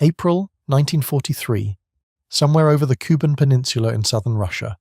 April 1943, somewhere over the Kuban Peninsula in southern Russia.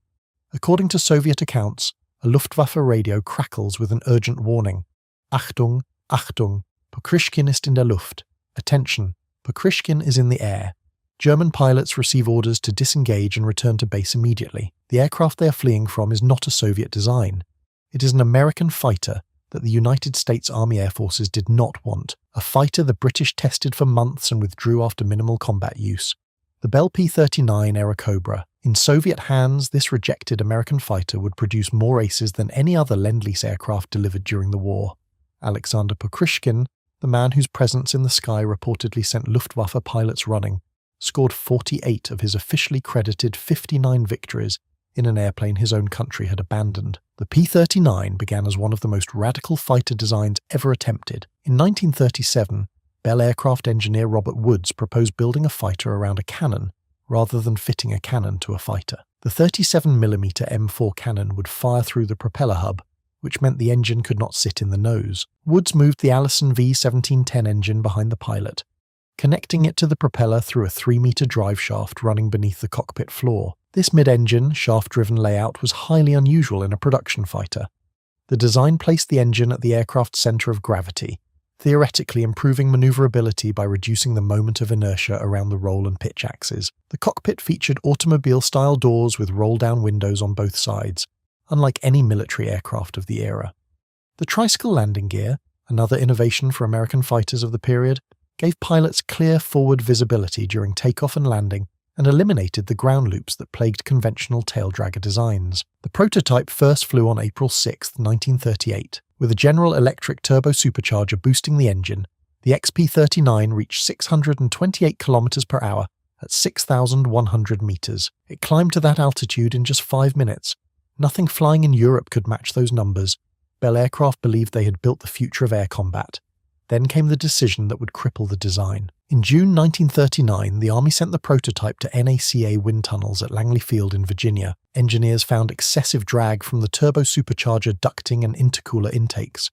According to Soviet accounts, a Luftwaffe radio crackles with an urgent warning. Achtung, Achtung, Pokryshkin ist in der Luft. Attention, Pokryshkin is in the air. German pilots receive orders to disengage and return to base immediately. The aircraft they are fleeing from is not a Soviet design. It is an American fighter that the United States Army Air Forces did not want, a fighter the British tested for months and withdrew after minimal combat use. The Bell P-39 Airacobra. In Soviet hands, this rejected American fighter would produce more aces than any other Lend-Lease aircraft delivered during the war. Aleksandr Pokryshkin, the man whose presence in the sky reportedly sent Luftwaffe pilots running, scored 48 of his officially credited 59 victories in an airplane his own country had abandoned. The P-39 began as one of the most radical fighter designs ever attempted. In 1937, Bell aircraft engineer Robert Woods proposed building a fighter around a cannon rather than fitting a cannon to a fighter. The 37mm M4 cannon would fire through the propeller hub, which meant the engine could not sit in the nose. Woods moved the Allison V1710 engine behind the pilot, connecting it to the propeller through a 3-meter drive shaft running beneath the cockpit floor. This mid-engine, shaft-driven layout was highly unusual in a production fighter. The design placed the engine at the aircraft's center of gravity, theoretically improving maneuverability by reducing the moment of inertia around the roll and pitch axes. The cockpit featured automobile-style doors with roll-down windows on both sides, unlike any military aircraft of the era. The tricycle landing gear, another innovation for American fighters of the period, gave pilots clear forward visibility during takeoff and landing and eliminated the ground loops that plagued conventional taildragger designs. The prototype first flew on April 6, 1938. With a General Electric turbo supercharger boosting the engine, the XP-39 reached 628 km per hour at 6,100 meters. It climbed to that altitude in just 5 minutes. Nothing flying in Europe could match those numbers. Bell Aircraft believed they had built the future of air combat. Then came the decision that would cripple the design. In June 1939, the Army sent the prototype to NACA wind tunnels at Langley Field in Virginia. Engineers found excessive drag from the turbo supercharger ducting and intercooler intakes.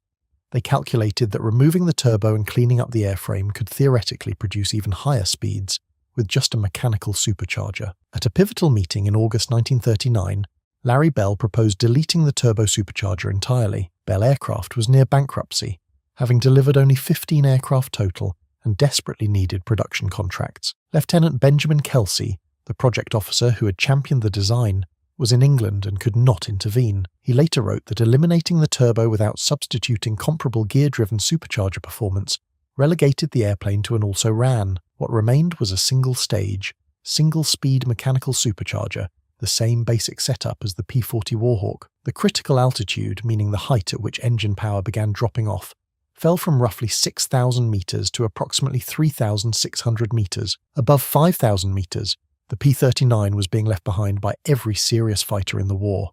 They calculated that removing the turbo and cleaning up the airframe could theoretically produce even higher speeds with just a mechanical supercharger. At a pivotal meeting in August 1939, Larry Bell proposed deleting the turbo supercharger entirely. Bell Aircraft was near bankruptcy, having delivered only 15 aircraft total and desperately needed production contracts. Lieutenant Benjamin Kelsey, the project officer who had championed the design, was in England and could not intervene. He later wrote that eliminating the turbo without substituting comparable gear-driven supercharger performance relegated the airplane to an also-ran. What remained was a single-stage, single-speed mechanical supercharger, the same basic setup as the P-40 Warhawk. The critical altitude, meaning the height at which engine power began dropping off, fell from roughly 6,000 meters to approximately 3,600 meters. Above 5,000 meters, the P-39 was being left behind by every serious fighter in the war.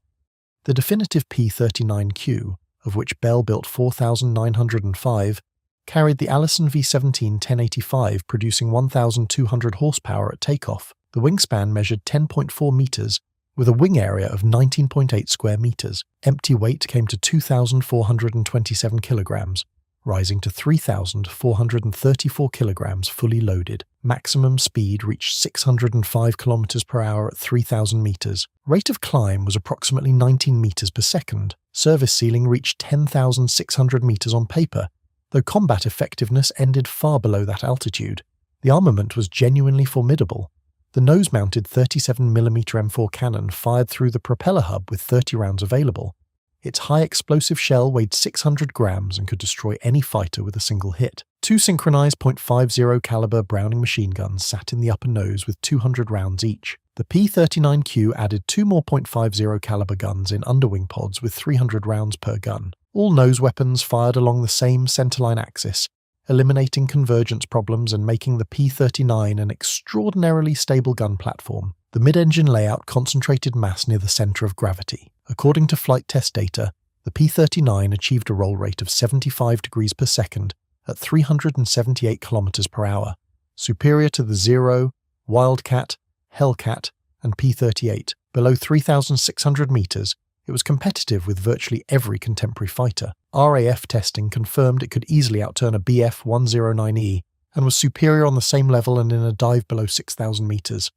The definitive P-39Q, of which Bell built 4,905, carried the Allison V17 1085, producing 1,200 horsepower at takeoff. The wingspan measured 10.4 meters, with a wing area of 19.8 square meters. Empty weight came to 2,427 kilograms, rising to 3,434 kilograms fully loaded. Maximum speed reached 605 kilometers per hour at 3,000 meters. Rate of climb was approximately 19 meters per second. Service ceiling reached 10,600 meters on paper, though combat effectiveness ended far below that altitude. The armament was genuinely formidable. The nose-mounted 37mm M4 cannon fired through the propeller hub with 30 rounds available. Its high-explosive shell weighed 600 grams and could destroy any fighter with a single hit. Two synchronized .50 caliber Browning machine guns sat in the upper nose with 200 rounds each. The P-39Q added two more .50 caliber guns in underwing pods with 300 rounds per gun. All nose weapons fired along the same centerline axis, eliminating convergence problems and making the P-39 an extraordinarily stable gun platform. The mid-engine layout concentrated mass near the center of gravity. According to flight test data, the P-39 achieved a roll rate of 75 degrees per second at 378 kilometers per hour, superior to the Zero, Wildcat, Hellcat, and P-38. Below 3,600 meters, it was competitive with virtually every contemporary fighter. RAF testing confirmed it could easily outturn a Bf-109E and was superior on the same level and in a dive below 6,000 meters.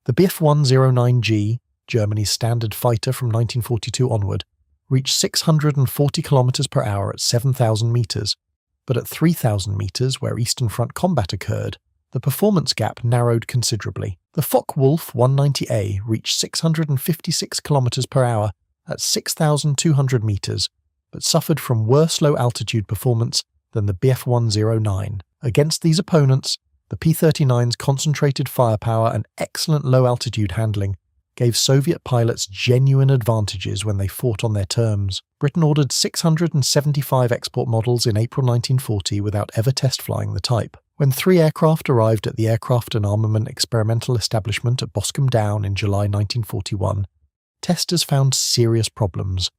The Bf-109G, Germany's standard fighter from 1942 onward, reached 640 kilometers per hour at 7,000 meters, but at 3,000 meters, where Eastern Front combat occurred, the performance gap narrowed considerably. The Focke-Wulf 190A reached 656 kilometers per hour at 6,200 meters, but suffered from worse low-altitude performance than the Bf-109. Against these opponents, the P-39's concentrated firepower and excellent low-altitude handling gave Soviet pilots genuine advantages when they fought on their terms. Britain ordered 675 export models in April 1940 without ever test flying the type. When 3 aircraft arrived at the Aircraft and Armament Experimental Establishment at Boscombe Down in July 1941, testers found serious problems.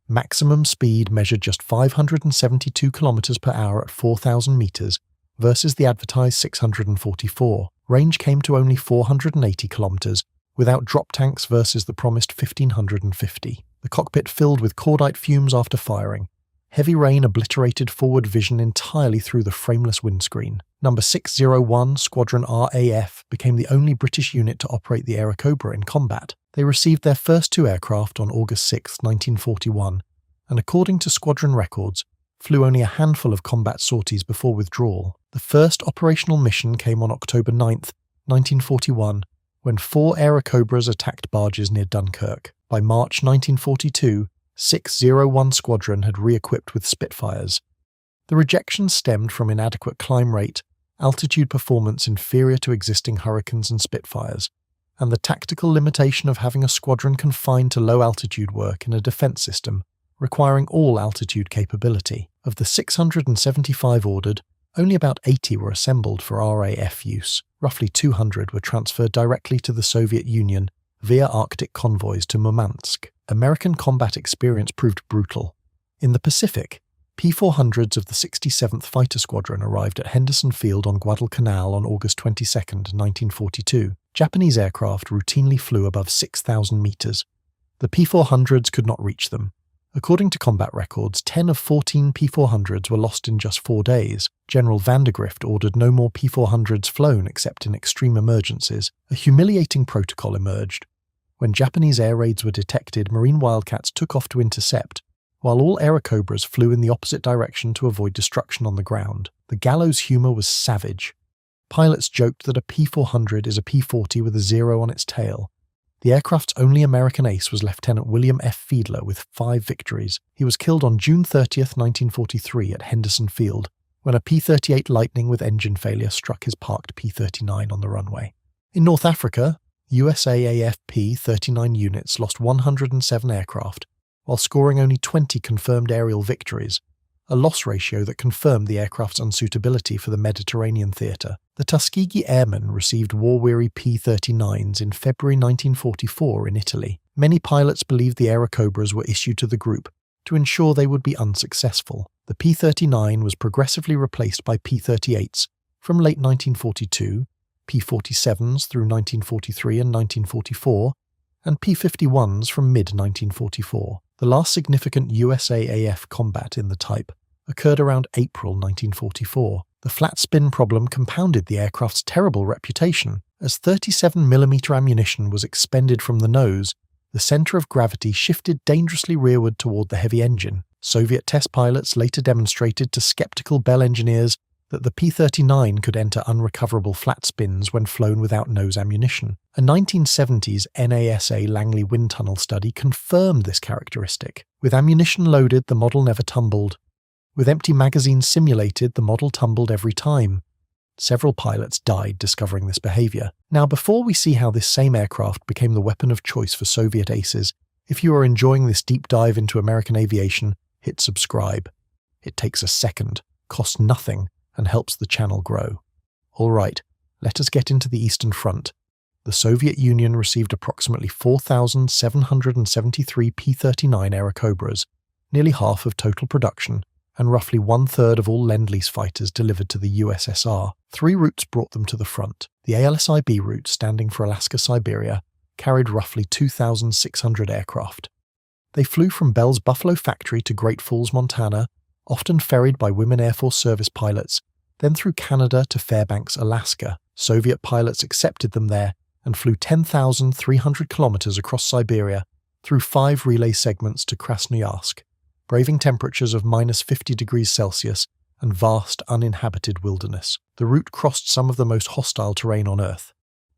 Maximum speed measured just 572 km per hour at 4,000 meters versus the advertised 644. Range came to only 480 kilometers, without drop tanks versus the promised 1,550. The cockpit filled with cordite fumes after firing. Heavy rain obliterated forward vision entirely through the frameless windscreen. Number 601 Squadron RAF became the only British unit to operate the Airacobra in combat. They received their first 2 aircraft on August 6, 1941, and according to squadron records, flew only a handful of combat sorties before withdrawal. The first operational mission came on October 9, 1941, when 4 Airacobras attacked barges near Dunkirk. By March 1942, 601 Squadron had re-equipped with Spitfires. The rejection stemmed from inadequate climb rate, altitude performance inferior to existing Hurricanes and Spitfires, and the tactical limitation of having a squadron confined to low-altitude work in a defence system, requiring all altitude capability. Of the 675 ordered, only about 80 were assembled for RAF use. Roughly 200 were transferred directly to the Soviet Union via Arctic convoys to Murmansk. American combat experience proved brutal. In the Pacific, P-400s of the 67th Fighter Squadron arrived at Henderson Field on Guadalcanal on August 22, 1942. Japanese aircraft routinely flew above 6,000 meters. The P-400s could not reach them. According to combat records, 10 of 14 P-400s were lost in just 4 days. General Vandergrift ordered no more P-400s flown except in extreme emergencies. A humiliating protocol emerged. When Japanese air raids were detected, Marine Wildcats took off to intercept, while all Airacobras flew in the opposite direction to avoid destruction on the ground. The gallows humour was savage. Pilots joked that a P-400 is a P-40 with a 0 on its tail. The aircraft's only American ace was Lieutenant William F. Fiedler with 5 victories. He was killed on June 30, 1943 at Henderson Field, when a P-38 Lightning with engine failure struck his parked P-39 on the runway. In North Africa, USAAF P-39 units lost 107 aircraft, while scoring only 20 confirmed aerial victories, a loss ratio that confirmed the aircraft's unsuitability for the Mediterranean theatre. The Tuskegee Airmen received war-weary P-39s in February 1944 in Italy. Many pilots believed the Airacobras were issued to the group to ensure they would be unsuccessful. The P-39 was progressively replaced by P-38s from late 1942, P-47s through 1943 and 1944, and P-51s from mid-1944. The last significant USAAF combat in the type occurred around April 1944. The flat spin problem compounded the aircraft's terrible reputation. As 37mm ammunition was expended from the nose, the centre of gravity shifted dangerously rearward toward the heavy engine. Soviet test pilots later demonstrated to skeptical Bell engineers that the P-39 could enter unrecoverable flat spins when flown without nose ammunition. A 1970s NASA Langley wind tunnel study confirmed this characteristic. With ammunition loaded, the model never tumbled. With empty magazines simulated, the model tumbled every time. Several pilots died discovering this behaviour. Now, before we see how this same aircraft became the weapon of choice for Soviet aces, if you are enjoying this deep dive into American aviation, hit subscribe. It takes a second, costs nothing, and helps the channel grow. Alright, let us get into the Eastern Front. The Soviet Union received approximately 4,773 P-39 Airacobras, nearly half of total production, and roughly 1/3 of all Lend-Lease fighters delivered to the USSR. 3 routes brought them to the front. The ALSIB route, standing for Alaska-Siberia, carried roughly 2,600 aircraft. They flew from Bell's Buffalo factory to Great Falls, Montana, often ferried by women Air Force service pilots, then through Canada to Fairbanks, Alaska. Soviet pilots accepted them there and flew 10,300 kilometers across Siberia through 5 relay segments to Krasnoyarsk, braving temperatures of -50 degrees Celsius and vast uninhabited wilderness. The route crossed some of the most hostile terrain on Earth.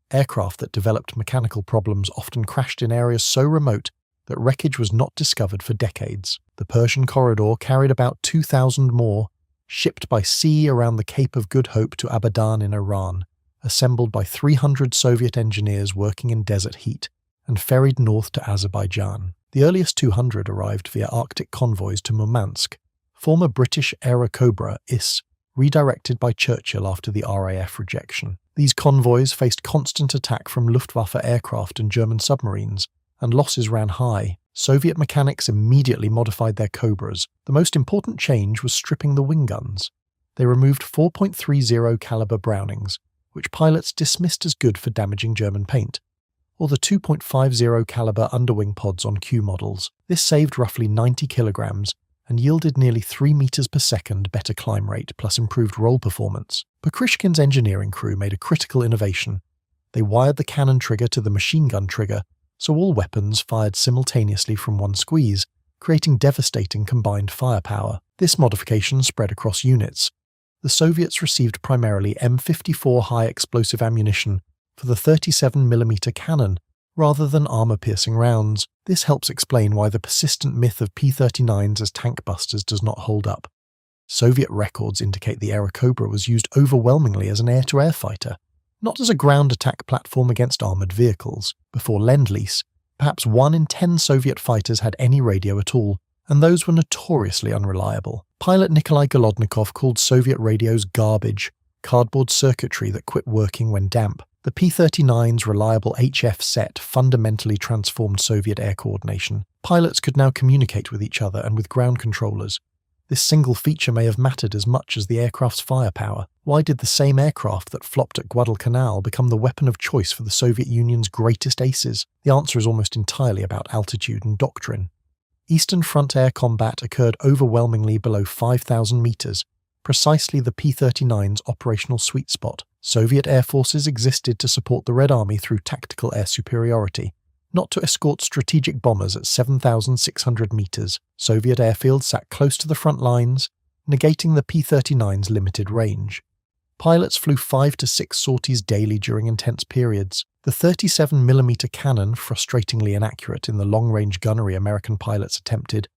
Aircraft that developed mechanical problems often crashed in areas so remote that wreckage was not discovered for decades. The Persian corridor carried about 2,000 more, shipped by sea around the Cape of Good Hope to Abadan in Iran, assembled by 300 Soviet engineers working in desert heat, and ferried north to Azerbaijan. The earliest 200 arrived via Arctic convoys to Murmansk, former British Airacobra IS, redirected by Churchill after the RAF rejection. These convoys faced constant attack from Luftwaffe aircraft and German submarines, and losses ran high. Soviet mechanics immediately modified their Cobras. The most important change was stripping the wing guns. They removed 4.30 caliber Brownings, which pilots dismissed as good for damaging German paint, or the 2.50 caliber underwing pods on Q models. This saved roughly 90 kilograms and yielded nearly 3 meters per second better climb rate plus improved roll performance. Pokryshkin's engineering crew made a critical innovation. They wired the cannon trigger to the machine gun trigger, so all weapons fired simultaneously from one squeeze, creating devastating combined firepower. This modification spread across units. The Soviets received primarily M54 high-explosive ammunition for the 37mm cannon, rather than armor-piercing rounds. This helps explain why the persistent myth of P-39s as tank busters does not hold up. Soviet records indicate the Airacobra was used overwhelmingly as an air-to-air fighter, not as a ground attack platform against armoured vehicles. Before Lend-Lease, perhaps 1 in 10 Soviet fighters had any radio at all, and those were notoriously unreliable. Pilot Nikolai Golodnikov called Soviet radios garbage, cardboard circuitry that quit working when damp. The P-39's reliable HF set fundamentally transformed Soviet air coordination. Pilots could now communicate with each other and with ground controllers. This single feature may have mattered as much as the aircraft's firepower. Why did the same aircraft that flopped at Guadalcanal become the weapon of choice for the Soviet Union's greatest aces? The answer is almost entirely about altitude and doctrine. Eastern Front air combat occurred overwhelmingly below 5,000 meters, precisely the P-39's operational sweet spot. Soviet air forces existed to support the Red Army through tactical air superiority, not to escort strategic bombers at 7,600 meters. Soviet airfields sat close to the front lines, negating the P-39's limited range. Pilots flew 5 to 6 sorties daily during intense periods. The 37mm cannon, frustratingly inaccurate in the long-range gunnery American pilots attempted,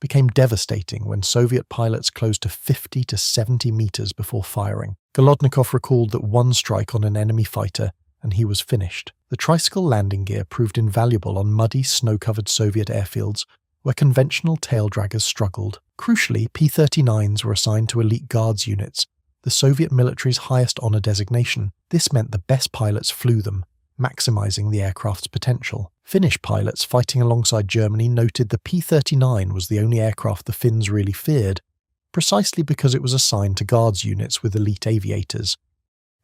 became devastating when Soviet pilots closed to 50 to 70 meters before firing. Golodnikov recalled that one strike on an enemy fighter and he was finished. The tricycle landing gear proved invaluable on muddy, snow-covered Soviet airfields where conventional tail draggers struggled. Crucially, P-39s were assigned to elite guards units, the Soviet military's highest honor designation. This meant the best pilots flew them, maximizing the aircraft's potential. Finnish pilots fighting alongside Germany noted the P-39 was the only aircraft the Finns really feared, precisely because it was assigned to guards units with elite aviators.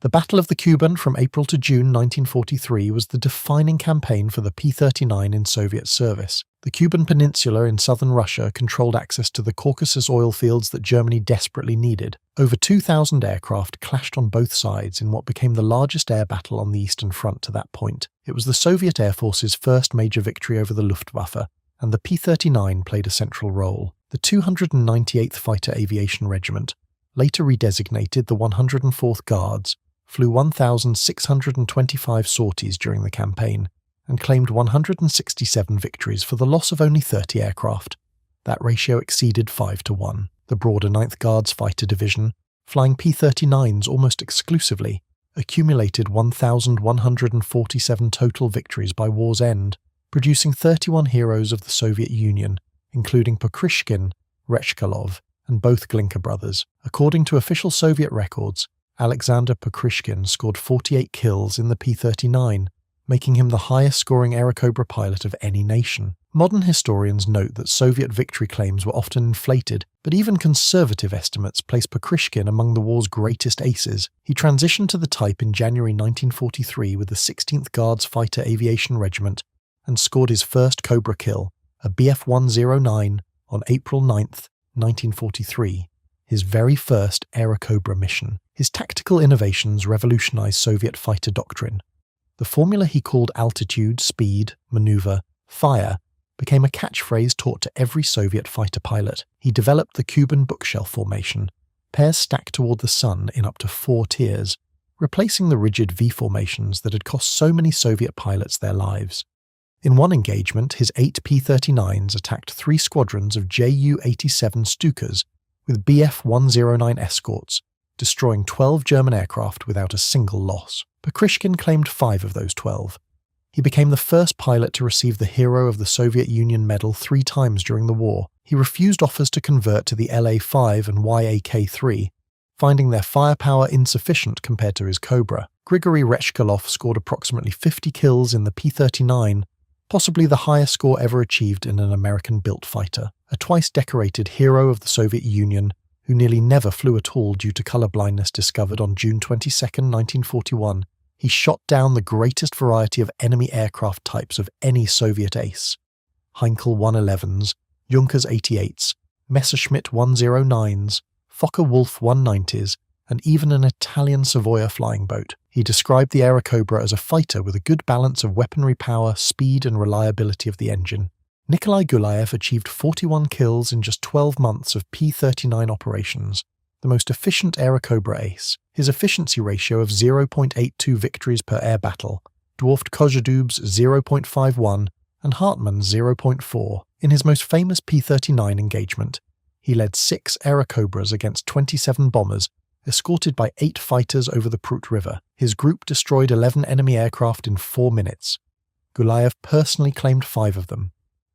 The Battle of the Kuban from April to June 1943 was the defining campaign for the P-39 in Soviet service. The Kuban Peninsula in southern Russia controlled access to the Caucasus oil fields that Germany desperately needed. Over 2,000 aircraft clashed on both sides in what became the largest air battle on the Eastern Front to that point. It was the Soviet Air Force's first major victory over the Luftwaffe, and the P-39 played a central role. The 298th Fighter Aviation Regiment, later redesignated the 104th Guards, flew 1,625 sorties during the campaign, and claimed 167 victories for the loss of only 30 aircraft. That ratio exceeded 5 to 1. The broader 9th Guards Fighter Division, flying P-39s almost exclusively, accumulated 1,147 total victories by war's end, producing 31 heroes of the Soviet Union, including Pokryshkin, Rechkalov, and both Glinka brothers. According to official Soviet records, Aleksandr Pokryshkin scored 48 kills in the P-39, making him the highest-scoring Airacobra pilot of any nation. Modern historians note that Soviet victory claims were often inflated, but even conservative estimates place Pokryshkin among the war's greatest aces. He transitioned to the type in January 1943 with the 16th Guards Fighter Aviation Regiment and scored his first Cobra kill, a Bf-109, on April 9, 1943. his very first Airacobra mission. His tactical innovations revolutionized Soviet fighter doctrine. The formula he called altitude, speed, maneuver, fire became a catchphrase taught to every Soviet fighter pilot. He developed the Kuban bookshelf formation, pairs stacked toward the sun in up to 4 tiers, replacing the rigid V formations that had cost so many Soviet pilots their lives. In one engagement, his 8 P-39s attacked 3 squadrons of Ju-87 Stukas with Bf-109 escorts, destroying 12 German aircraft without a single loss. Pokryshkin claimed 5 of those 12. He became the first pilot to receive the Hero of the Soviet Union medal 3 times during the war. He refused offers to convert to the LA-5 and Yak-3, finding their firepower insufficient compared to his Cobra. Grigory Reshkolov scored approximately 50 kills in the P-39, possibly the highest score ever achieved in an American-built fighter. A twice-decorated hero of the Soviet Union, who nearly never flew at all due to color blindness discovered on June 22, 1941, he shot down the greatest variety of enemy aircraft types of any Soviet ace. Heinkel 111s, Junkers 88s, Messerschmitt 109s, Focke-Wulf 190s, and even an Italian Savoia flying boat. He described the Airacobra as a fighter with a good balance of weaponry power, speed, and reliability of the engine. Nikolai Gulayev achieved 41 kills in just 12 months of P-39 operations, the most efficient Airacobra ace. His efficiency ratio of 0.82 victories per air battle dwarfed Kozhedub's 0.51 and Hartmann's 0.4. In his most famous P-39 engagement, he led 6 Airacobras against 27 bombers, escorted by 8 fighters over the Prut River. His group destroyed 11 enemy aircraft in 4 minutes. Gulayev personally claimed 5 of them.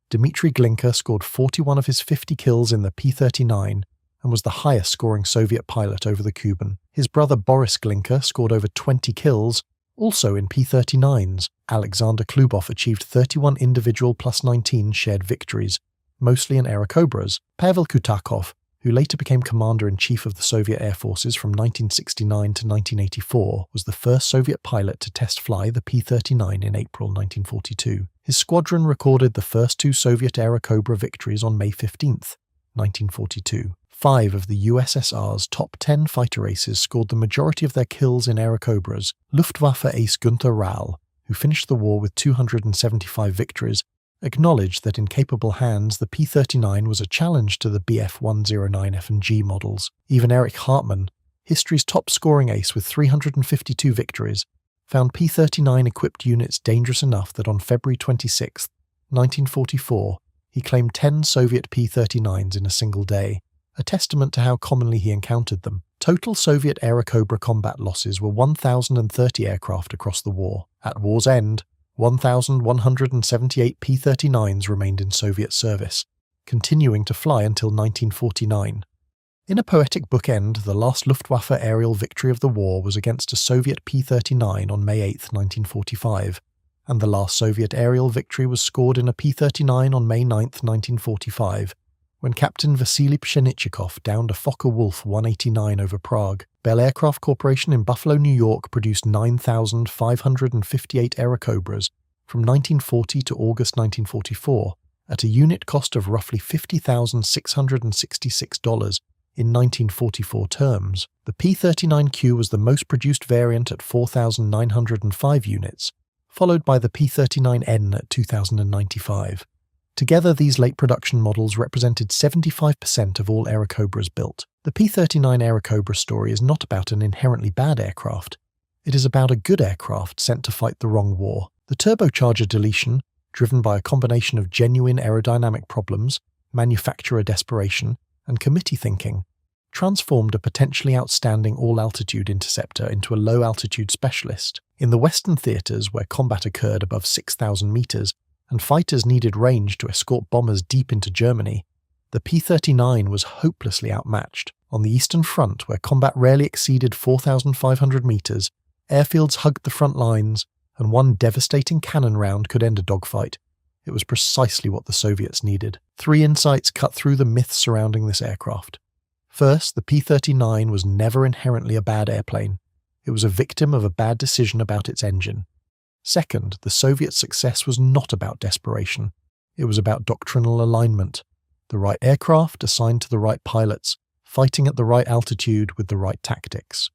Dmitry Glinka scored 41 of his 50 kills in the P-39 and was the highest-scoring Soviet pilot over the Kuban. His brother Boris Glinka scored over 20 kills, also in P-39s. Alexander Klubov achieved 31 individual plus 19 shared victories, mostly in Airacobras. Pavel Kutakov, who later became Commander-in-Chief of the Soviet Air Forces from 1969 to 1984, was the first Soviet pilot to test fly the P-39 in April 1942. His squadron recorded the first 2 Soviet Airacobra victories on May 15, 1942. 5 of the USSR's top 10 fighter aces scored the majority of their kills in Airacobras. Luftwaffe ace Günther Rahl, who finished the war with 275 victories, acknowledged that in capable hands the P-39 was a challenge to the Bf-109 F&G models. Even Erich Hartmann, history's top-scoring ace with 352 victories, found P-39-equipped units dangerous enough that on February 26, 1944, he claimed 10 Soviet P-39s in a single day, a testament to how commonly he encountered them. Total Soviet Airacobra combat losses were 1,030 aircraft across the war. At war's end, 1,178 P-39s remained in Soviet service, continuing to fly until 1949. In a poetic bookend, the last Luftwaffe aerial victory of the war was against a Soviet P-39 on May 8, 1945, and the last Soviet aerial victory was scored in a P-39 on May 9, 1945, when Captain Vasily Pshenichikov downed a Focke-Wulf 189 over Prague. Bell Aircraft Corporation in Buffalo, New York produced 9,558 Airacobras from 1940 to August 1944 at a unit cost of roughly $50,666 in 1944 terms. The P-39Q was the most produced variant at 4,905 units, followed by the P-39N at 2,095. Together, these late production models represented 75% of all Airacobras built. The P-39 Airacobra story is not about an inherently bad aircraft. It is about a good aircraft sent to fight the wrong war. The turbocharger deletion, driven by a combination of genuine aerodynamic problems, manufacturer desperation, and committee thinking, transformed a potentially outstanding all-altitude interceptor into a low-altitude specialist. In the Western theaters, where combat occurred above 6,000 meters, and fighters needed range to escort bombers deep into Germany, the P-39 was hopelessly outmatched. On the Eastern Front, where combat rarely exceeded 4,500 meters, airfields hugged the front lines, and one devastating cannon round could end a dogfight. It was precisely what the Soviets needed. 3 insights cut through the myths surrounding this aircraft. First, the P-39 was never inherently a bad airplane. It was a victim of a bad decision about its engine. Second, the Soviet success was not about desperation. It was about doctrinal alignment. The right aircraft assigned to the right pilots, fighting at the right altitude with the right tactics.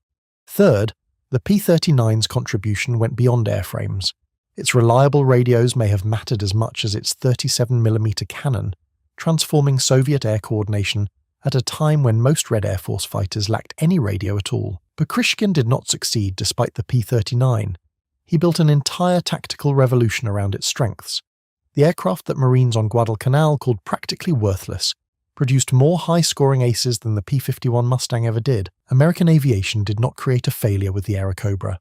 Third, the P-39's contribution went beyond airframes. Its reliable radios may have mattered as much as its 37mm cannon, transforming Soviet air coordination at a time when most Red Air Force fighters lacked any radio at all. Pokryshkin did not succeed despite the P-39. He built an entire tactical revolution around its strengths. The aircraft that Marines on Guadalcanal called practically worthless produced more high-scoring aces than the P-51 Mustang ever did. American aviation did not create a failure with the Airacobra.